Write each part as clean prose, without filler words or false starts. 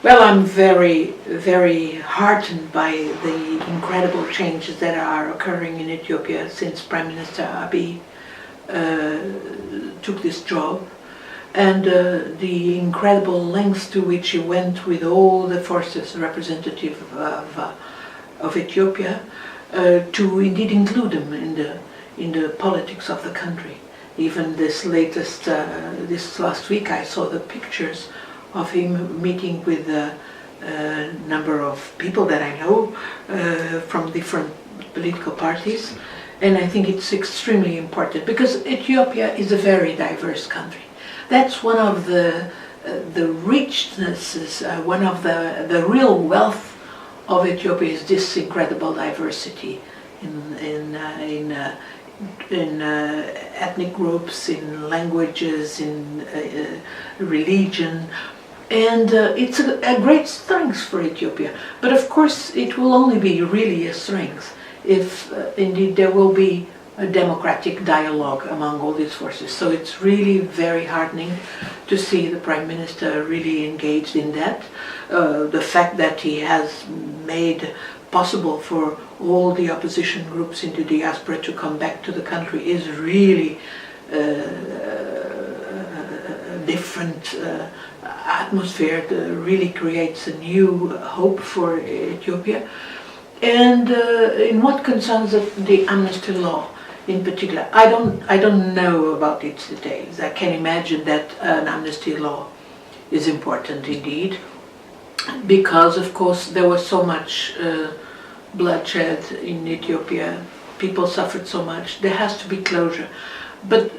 Well, I'm very, very heartened by the incredible changes that are occurring in Ethiopia since Prime Minister Abiy took this job, and the incredible lengths to which he went with all the forces representative of Ethiopia to indeed include them in the politics of the country. Even this last week I saw the pictures of him meeting with a number of people that I know from different political parties, and I think it's extremely important because Ethiopia is a very diverse country. That's one of the richnesses, one of the real wealth of Ethiopia is this incredible diversity in ethnic groups, in languages, in religion. And it's a great strength for Ethiopia. But of course it will only be really a strength if indeed there will be a democratic dialogue among all these forces. So it's really very heartening to see the Prime Minister really engaged in that. The fact that he has made possible for all the opposition groups in the diaspora to come back to the country is really a different atmosphere. That really creates a new hope for Ethiopia. And in what concerns the amnesty law in particular, I don't know about its details. I can imagine that an amnesty law is important indeed, because of course there was so much bloodshed in Ethiopia. People suffered so much. There has to be closure. But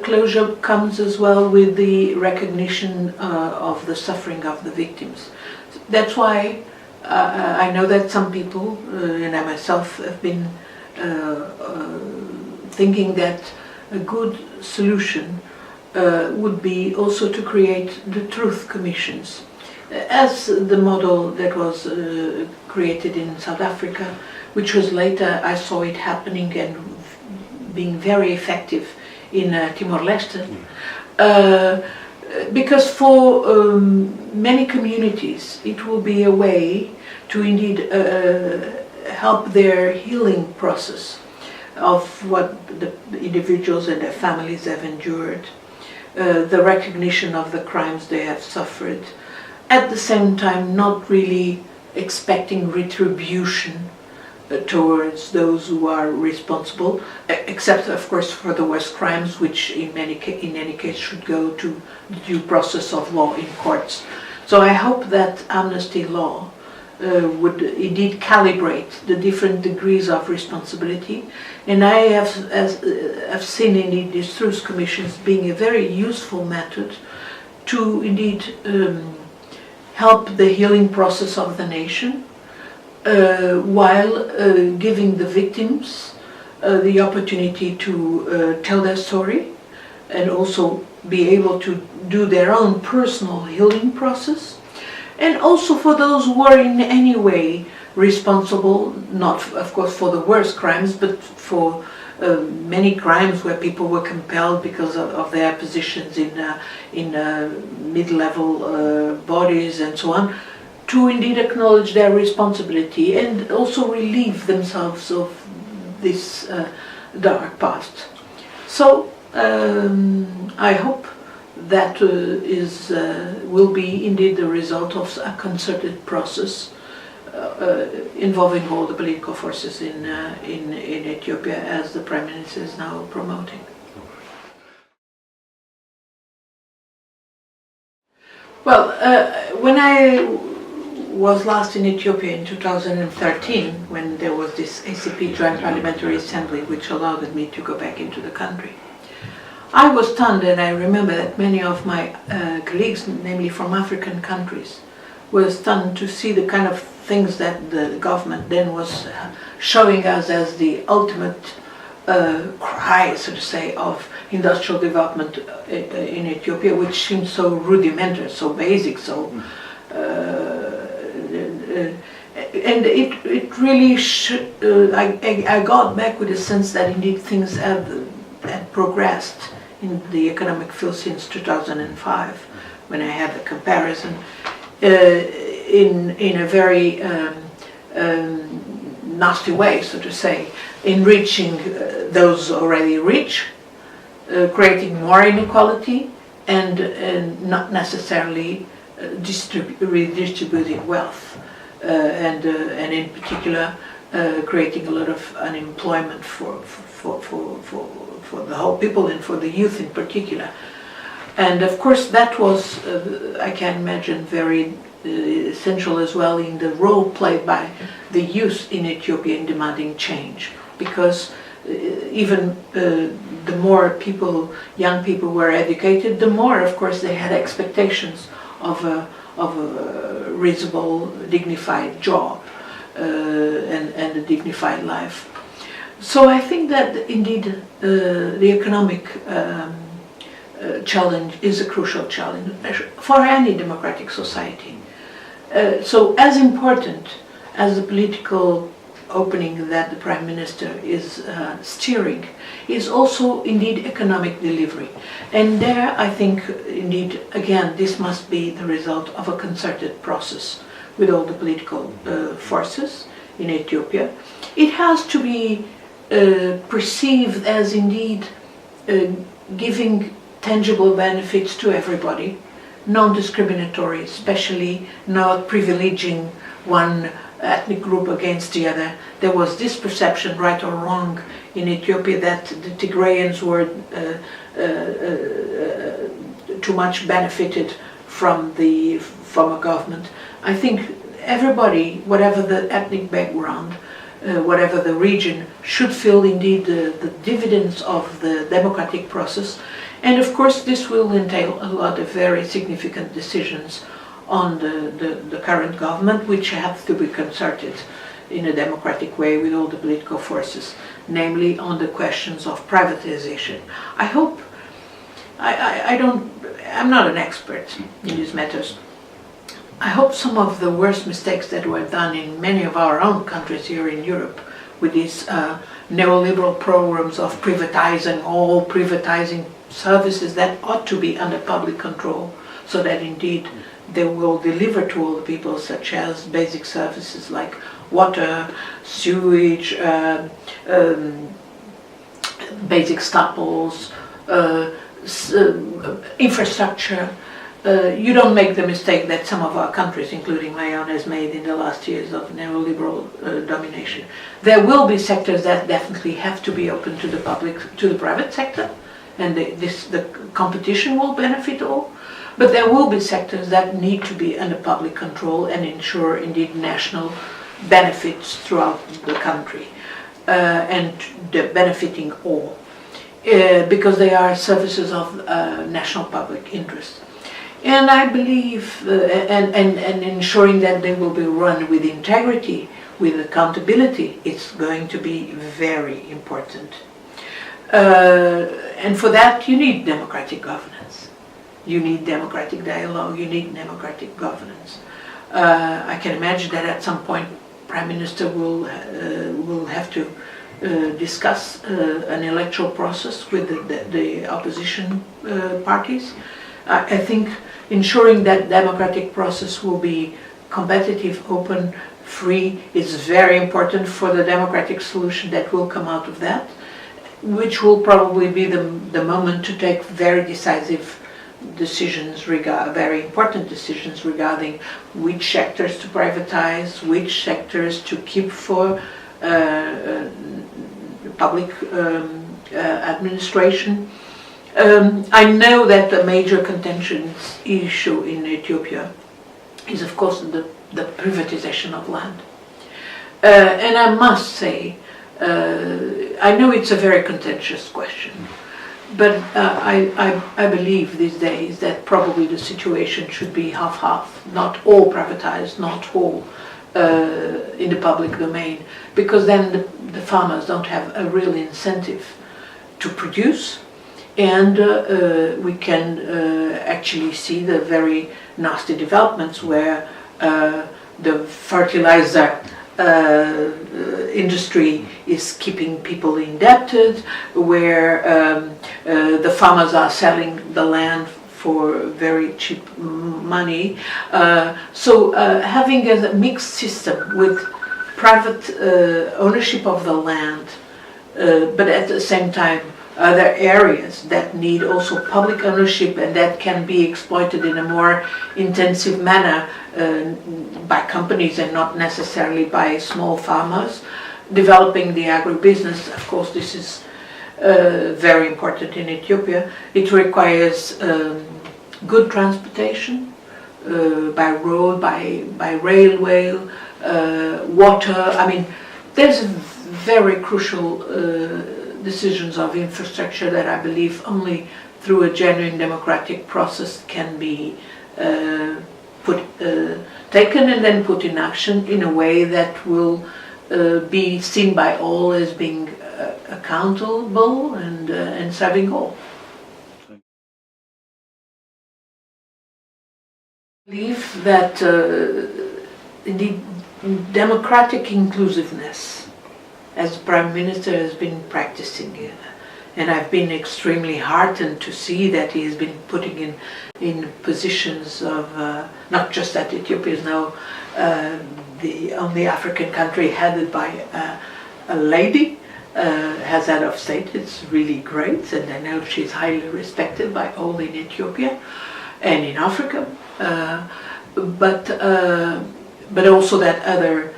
closure comes as well with the recognition of the suffering of the victims. That's why I know that some people, and I myself, have been thinking that a good solution would be also to create the truth commissions, as the model that was created in South Africa, which was later, I saw it happening and being very effective in Timor-Leste. Because for many communities it will be a way to indeed help their healing process of what the individuals and their families have endured, the recognition of the crimes they have suffered, at the same time not really expecting retribution towards those who are responsible, except of course for the worst crimes, which in any case should go to the due process of law in courts. So I hope that amnesty law would indeed calibrate the different degrees of responsibility, and I have seen indeed these truth commissions being a very useful method to indeed help the healing process of the nation, while giving the victims the opportunity to tell their story and also be able to do their own personal healing process, and also for those who are in any way responsible, not of course for the worst crimes, but for many crimes where people were compelled because of their positions in mid-level bodies and so on, to indeed acknowledge their responsibility and also relieve themselves of this dark past. So I hope that will be indeed the result of a concerted process involving all the political forces in Ethiopia, as the Prime Minister is now promoting. Well, when I was last in Ethiopia in 2013, when there was this ACP Joint Parliamentary Assembly which allowed me to go back into the country, I was stunned, and I remember that many of my colleagues, namely from African countries, were stunned to see the kind of things that the government then was showing us as the ultimate cry, so to say, of industrial development in Ethiopia, which seems so rudimentary, so basic, so and it really I got back with a sense that indeed things had progressed in the economic field since 2005, when I had the comparison, in a very nasty way, so to say, enriching those already rich, creating more inequality, and not necessarily redistributing wealth, and in particular creating a lot of unemployment for the whole people and for the youth in particular. And of course that was, I can imagine, very essential as well in the role played by the youth in Ethiopia in demanding change, because even the more people, young people were educated, the more of course they had expectations of a reasonable, dignified job and a dignified life. So I think that indeed the economic challenge is a crucial challenge for any democratic society. So as important as the political opening that the Prime Minister is steering is also indeed economic delivery. And there I think indeed, again, this must be the result of a concerted process with all the political forces in Ethiopia. It has to be perceived as indeed giving tangible benefits to everybody, non-discriminatory, especially not privileging one ethnic group against the other. There was this perception, right or wrong, in Ethiopia that the Tigrayans were too much benefited from the former government. I think everybody, whatever the ethnic background, whatever the region, should feel indeed the dividends of the democratic process. And of course this will entail a lot of very significant decisions on the current government, which have to be concerted in a democratic way with all the political forces, namely on the questions of privatization. I hope, I'm not an expert in these matters. I hope some of the worst mistakes that were done in many of our own countries here in Europe with these neoliberal programs of privatizing services that ought to be under public control, so that indeed they will deliver to all the people, such as basic services like water, sewage, basic staples, infrastructure. You don't make the mistake that some of our countries, including my own, has made in the last years of neoliberal domination. There will be sectors that definitely have to be open to the private sector, and the competition will benefit all. But there will be sectors that need to be under public control and ensure indeed national benefits throughout the country, and benefiting all, because they are services of national public interest. And I believe, and ensuring that they will be run with integrity, with accountability, it's going to be very important. And for that you need democratic governance. You need democratic dialogue, you need democratic governance. I can imagine that at some point Prime Minister will have to discuss an electoral process with the opposition parties. I think ensuring that democratic process will be competitive, open, free is very important for the democratic solution that will come out of that, which will probably be the moment to take very decisive decisions, very important decisions regarding which sectors to privatize, which sectors to keep for public administration. I know that the major contentions issue in Ethiopia is of course the privatization of land. And I must say, I know it's a very contentious question, but I believe these days that probably the situation should be half-half, not all privatized, not all in the public domain, because then the farmers don't have a real incentive to produce, and we can actually see the very nasty developments where the fertilizer industry is keeping people indebted, where the farmers are selling the land for very cheap money. Having a mixed system with private ownership of the land, but at the same time other areas that need also public ownership and that can be exploited in a more intensive manner by companies and not necessarily by small farmers. Developing the agribusiness, of course, this is very important in Ethiopia. It requires good transportation by road, by railway, water. I mean, there's very crucial decisions of infrastructure that I believe only through a genuine democratic process can be taken and then put in action in a way that will be seen by all as being accountable and serving all. I believe that indeed democratic inclusiveness, as Prime Minister has been practicing, and I've been extremely heartened to see that he has been putting in positions of, not just that Ethiopia is now the only African country headed by a lady as head of state. It's really great, and I know she's highly respected by all in Ethiopia and in Africa, but also that other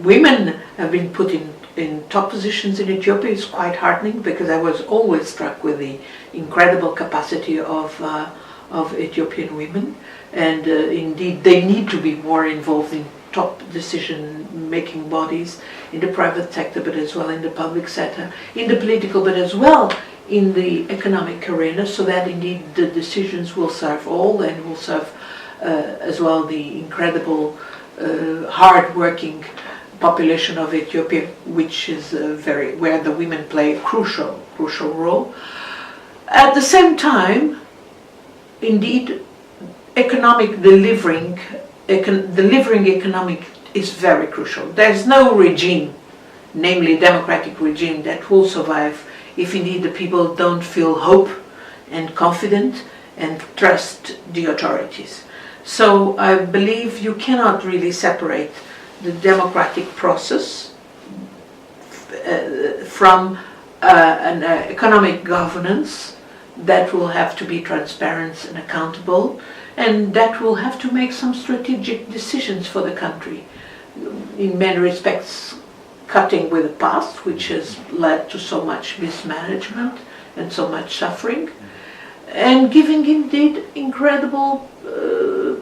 women have been put in top positions in Ethiopia. Is quite heartening, because I was always struck with the incredible capacity of Ethiopian women, and indeed they need to be more involved in top decision-making bodies in the private sector, but as well in the public sector, in the political, but as well in the economic arena, so that indeed the decisions will serve all and will serve as well the incredible hard-working population of Ethiopia, which is where the women play a crucial role. At the same time, indeed, delivering economic is very crucial. There's no regime, namely democratic regime, that will survive if indeed the people don't feel hope and confident and trust the authorities. So I believe you cannot really separate the democratic process from an economic governance that will have to be transparent and accountable, and that will have to make some strategic decisions for the country. In many respects, cutting with the past, which has led to so much mismanagement and so much suffering, and giving indeed incredible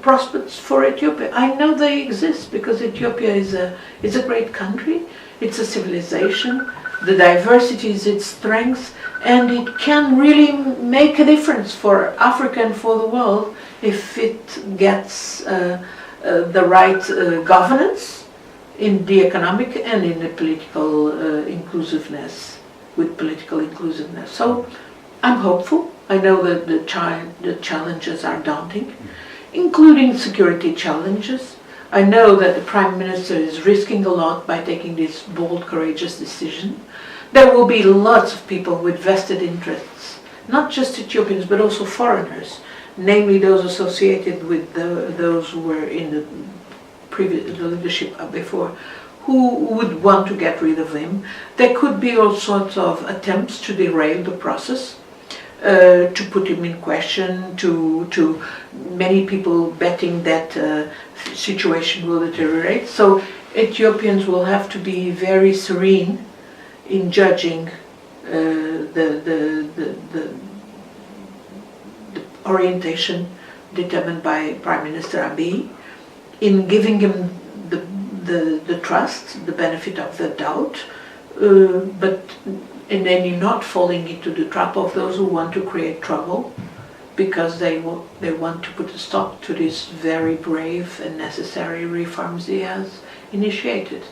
prospects for Ethiopia. I know they exist because Ethiopia is a great country, it's a civilization, the diversity is its strength, and it can really make a difference for Africa and for the world if it gets the right governance in the economic and in the political inclusiveness, with political inclusiveness. So I'm hopeful. I know that the challenges are daunting, including security challenges. I know that the Prime Minister is risking a lot by taking this bold, courageous decision. There will be lots of people with vested interests, not just Ethiopians, but also foreigners, namely those associated with those who were in the leadership before, who would want to get rid of him. There could be all sorts of attempts to derail the process, to put him in question, to many people betting that situation will deteriorate. So Ethiopians will have to be very serene in judging the orientation determined by Prime Minister Abiy, in giving him the trust, the benefit of the doubt, and then you're not falling into the trap of those who want to create trouble, because they want to put a stop to these very brave and necessary reforms he has initiated.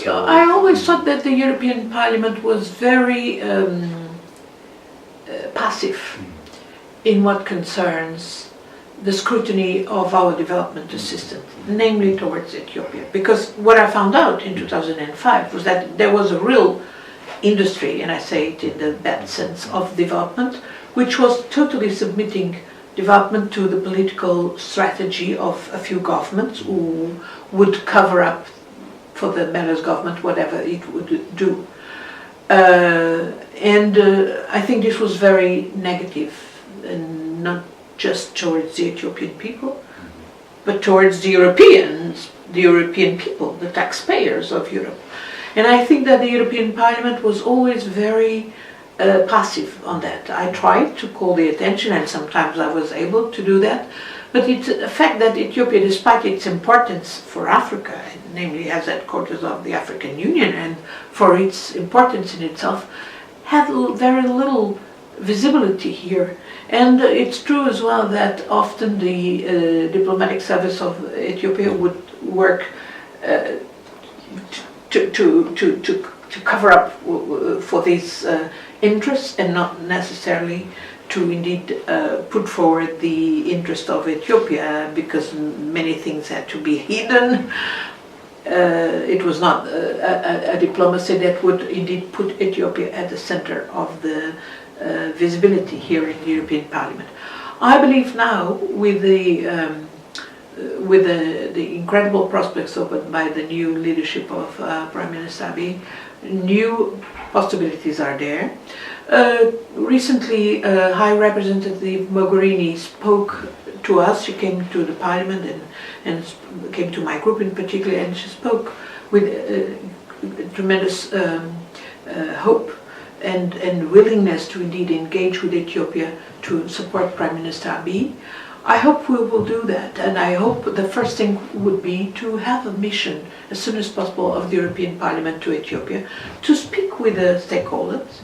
I always thought that the European Parliament was very passive in what concerns the scrutiny of our development assistance, namely towards Ethiopia. Because what I found out in 2005 was that there was a real industry, and I say it in the bad sense of development, which was totally submitting development to the political strategy of a few governments who would cover up for the Meles government whatever it would do. I think this was very negative, and not just towards the Ethiopian people, but towards the European people, the taxpayers of Europe. And I think that the European Parliament was always very passive on that. I tried to call the attention, and sometimes I was able to do that, but it's a fact that Ethiopia, despite its importance for Africa, namely as headquarters of the African Union, and for its importance in itself, had very little visibility here. And it's true as well that often the diplomatic service of Ethiopia would work to cover up for these interests, and not necessarily to indeed put forward the interest of Ethiopia, because many things had to be hidden. It was not a diplomacy that would indeed put Ethiopia at the center of the visibility here in the European Parliament. I believe now, with the incredible prospects opened by the new leadership of Prime Minister Abiy, new possibilities are there. Recently, High Representative Mogherini spoke to us. She came to the Parliament and came to my group in particular, and she spoke with tremendous hope and willingness to indeed engage with Ethiopia to support Prime Minister Abiy. I hope we will do that, and I hope the first thing would be to have a mission as soon as possible of the European Parliament to Ethiopia to speak with the stakeholders,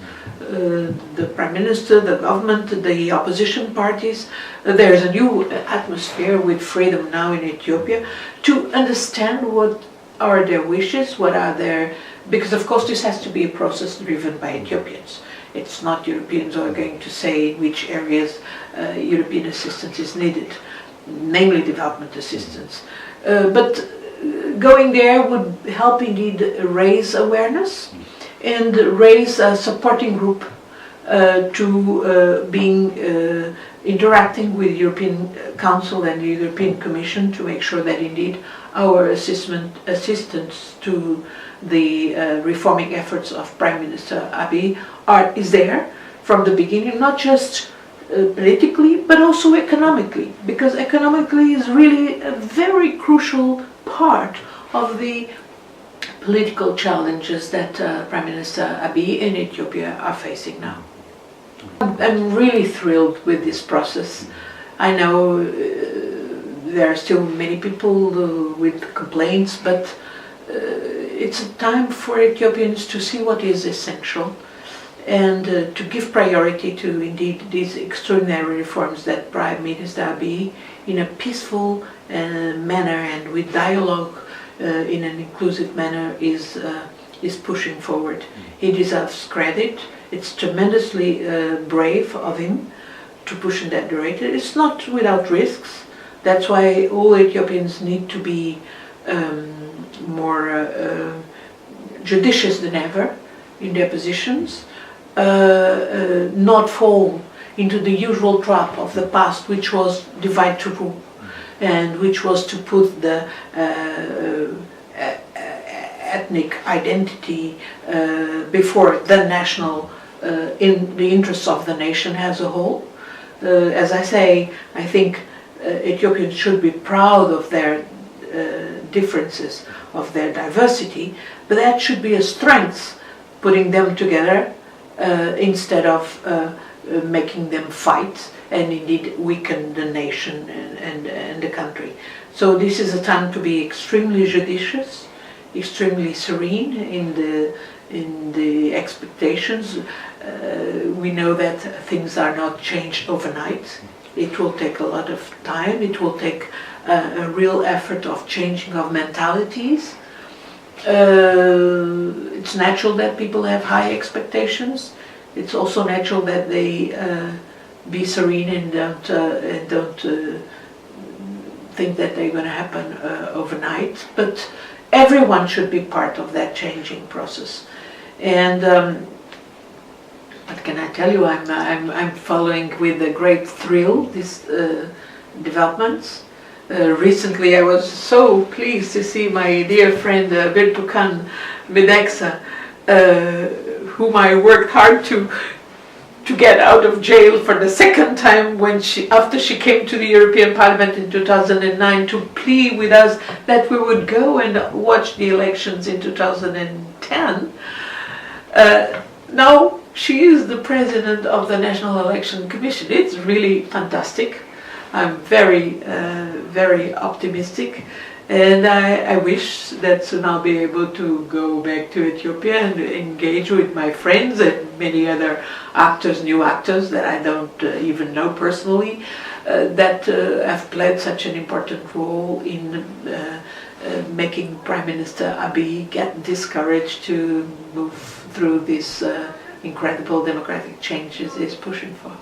the Prime Minister, the government, the opposition parties. There is a new atmosphere with freedom now in Ethiopia, to understand what are their wishes, what are their... Because of course this has to be a process driven by Ethiopians. It's not Europeans who are going to say in which areas European assistance is needed, namely development assistance. But going there would help indeed raise awareness and raise a supporting group to interacting with European Council and the European Commission to make sure that indeed our assistance to the reforming efforts of Prime Minister Abiy is there from the beginning, not just politically but also economically, because economically is really a very crucial part of the political challenges that Prime Minister Abiy in Ethiopia are facing now. I'm really thrilled with this process. I know there are still many people with complaints, but it's a time for Ethiopians to see what is essential and to give priority to indeed these extraordinary reforms that Prime Minister Abiy, in a peaceful manner and with dialogue in an inclusive manner, is pushing forward. He deserves credit. It's tremendously brave of him to push in that direction. It's not without risks. That's why all Ethiopians need to be more judicious than ever in their positions, not fall into the usual trap of the past, which was divide to rule, and which was to put the ethnic identity before the national, in the interests of the nation as a whole. As I say, I think Ethiopians should be proud of their differences, of their diversity, but that should be a strength, putting them together instead of making them fight and indeed weaken the nation and the country. So this is a time to be extremely judicious, extremely serene in the expectations. We know that things are not changed overnight. It will take a lot of time. It will take a real effort of changing of mentalities. It's natural that people have high expectations. It's also natural that they be serene and don't think that they're going to happen overnight. But everyone should be part of that changing process. And what can I tell you? I'm following with a great thrill these developments. Recently, I was so pleased to see my dear friend Birtukan Medeksa, whom I worked hard to get out of jail for the second time after she came to the European Parliament in 2009 to plead with us that we would go and watch the elections in 2010. Now she is the president of the National Election Commission. It's really fantastic. I'm very optimistic, and I wish that soon I'll be able to go back to Ethiopia and engage with my friends and many other actors, new actors that I don't even know personally, that have played such an important role in making Prime Minister Abiy get this courage to move through these incredible democratic changes he's pushing for.